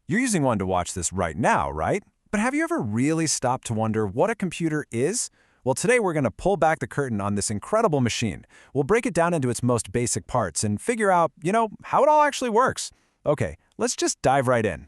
You're using one to watch this right now, right? But have you ever really stopped to wonder what a computer is? Well, today we're going to pull back the curtain on this incredible machine. We'll break it down into its most basic parts and figure out, how it all actually works. Okay, let's just dive right in.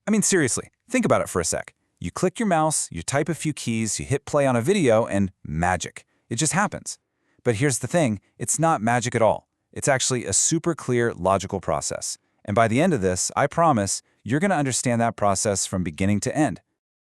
I mean, seriously, think about it for a sec. You click your mouse, you type a few keys, you hit play on a video, and magic. It just happens. But here's the thing, it's not magic at all. It's actually a super clear, logical process. And by the end of this, I promise, you're going to understand that process from beginning to end.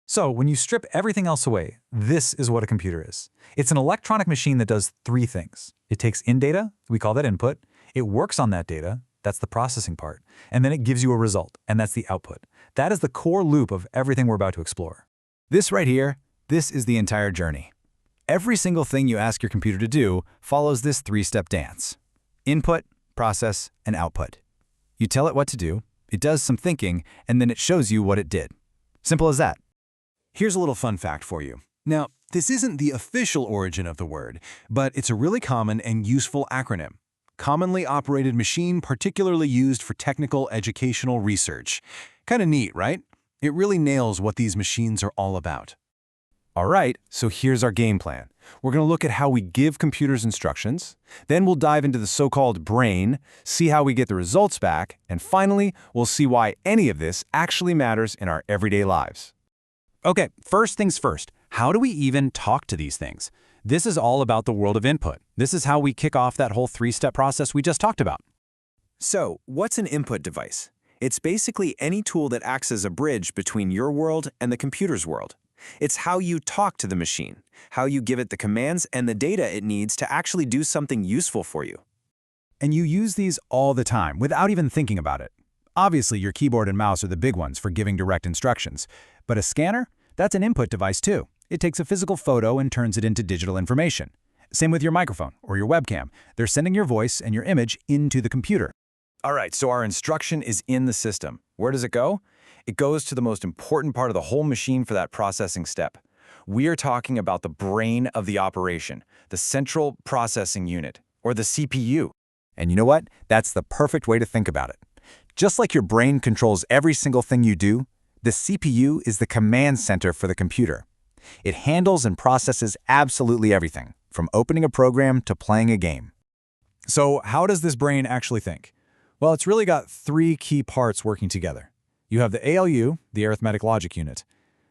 So when you strip everything else away, this is what a computer is. It's an electronic machine that does three things. It takes in data, we call that input. It works on that data, that's the processing part. And then it gives you a result, and that's the output. That is the core loop of everything we're about to explore. This right here, this is the entire journey. Every single thing you ask your computer to do follows this three-step dance. Input, process, and output. You tell it what to do, it does some thinking, and then it shows you what it did. Simple as that. Here's a little fun fact for you. Now, this isn't the official origin of the word, but it's a really common and useful acronym. Commonly Operated Machine, particularly used for technical educational research. Kind of neat, right? It really nails what these machines are all about. All right, so here's our game plan. We're going to look at how we give computers instructions, then we'll dive into the so-called brain, see how we get the results back, and finally, we'll see why any of this actually matters in our everyday lives. Okay, first things first, how do we even talk to these things? This is all about the world of input. This is how we kick off that whole three-step process we just talked about. So, what's an input device? It's basically any tool that acts as a bridge between your world and the computer's world. It's how you talk to the machine, how you give it the commands and the data it needs to actually do something useful for you. And you use these all the time without even thinking about it. Obviously, your keyboard and mouse are the big ones for giving direct instructions. But a scanner? That's an input device too. It takes a physical photo and turns it into digital information. Same with your microphone or your webcam. They're sending your voice and your image into the computer. All right, so our instruction is in the system. Where does it go? It goes to the most important part of the whole machine for that processing step. We are talking about the brain of the operation, the central processing unit, or the CPU. And you know what? That's the perfect way to think about it. Just like your brain controls every single thing you do, the CPU is the command center for the computer. It handles and processes absolutely everything, from opening a program to playing a game. So how does this brain actually think? Well, it's really got three key parts working together. You have the ALU, the arithmetic logic unit.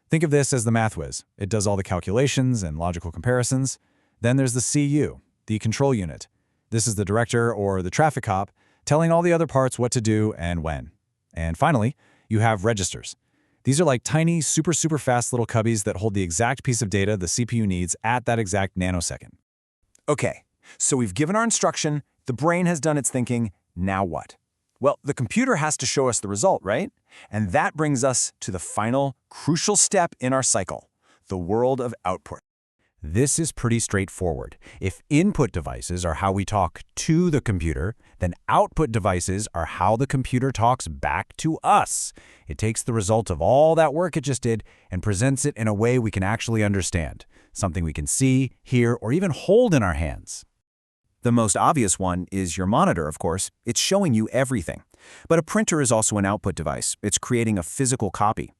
Think of this as the math whiz. It does all the calculations and logical comparisons. Then there's the CU, the control unit. This is the director or the traffic cop telling all the other parts what to do and when. And finally, you have registers. These are like tiny, super fast little cubbies that hold the exact piece of data the CPU needs at that exact nanosecond. Okay, so we've given our instruction, the brain has done its thinking, now what? Well, the computer has to show us the result, right? And that brings us to the final, crucial step in our cycle, the world of output. This is pretty straightforward. If input devices are how we talk to the computer, then output devices are how the computer talks back to us. It takes the result of all that work it just did and presents it in a way we can actually understand, something we can see, hear, or even hold in our hands. The most obvious one is your monitor, of course. It's showing you everything. But a printer is also an output device. It's creating a physical copy.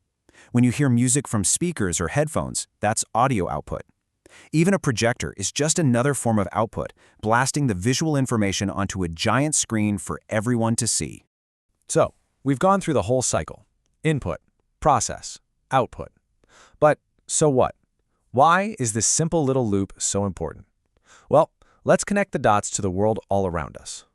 When you hear music from speakers or headphones, that's audio output. Even a projector is just another form of output, blasting the visual information onto a giant screen for everyone to see. So, we've gone through the whole cycle. Input, process, output. But so what? Why is this simple little loop so important? Well, let's connect the dots to the world all around us.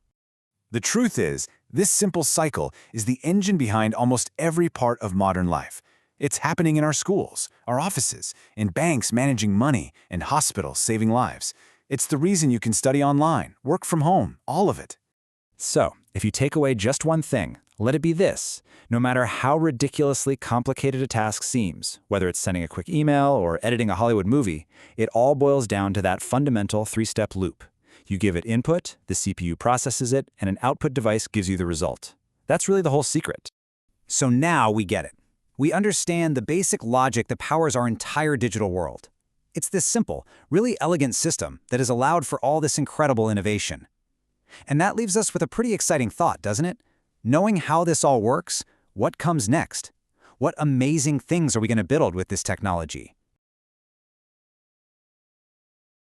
The truth is, this simple cycle is the engine behind almost every part of modern life. It's happening in our schools, our offices, in banks managing money, and hospitals saving lives. It's the reason you can study online, work from home, all of it. So, if you take away just one thing, let it be this. No matter how ridiculously complicated a task seems, whether it's sending a quick email or editing a Hollywood movie, it all boils down to that fundamental three-step loop. You give it input, the CPU processes it, and an output device gives you the result. That's really the whole secret. So now we get it. We understand the basic logic that powers our entire digital world. It's this simple, really elegant system that has allowed for all this incredible innovation. And that leaves us with a pretty exciting thought, doesn't it? Knowing how this all works, What comes next? What amazing things are we going to build with this technology?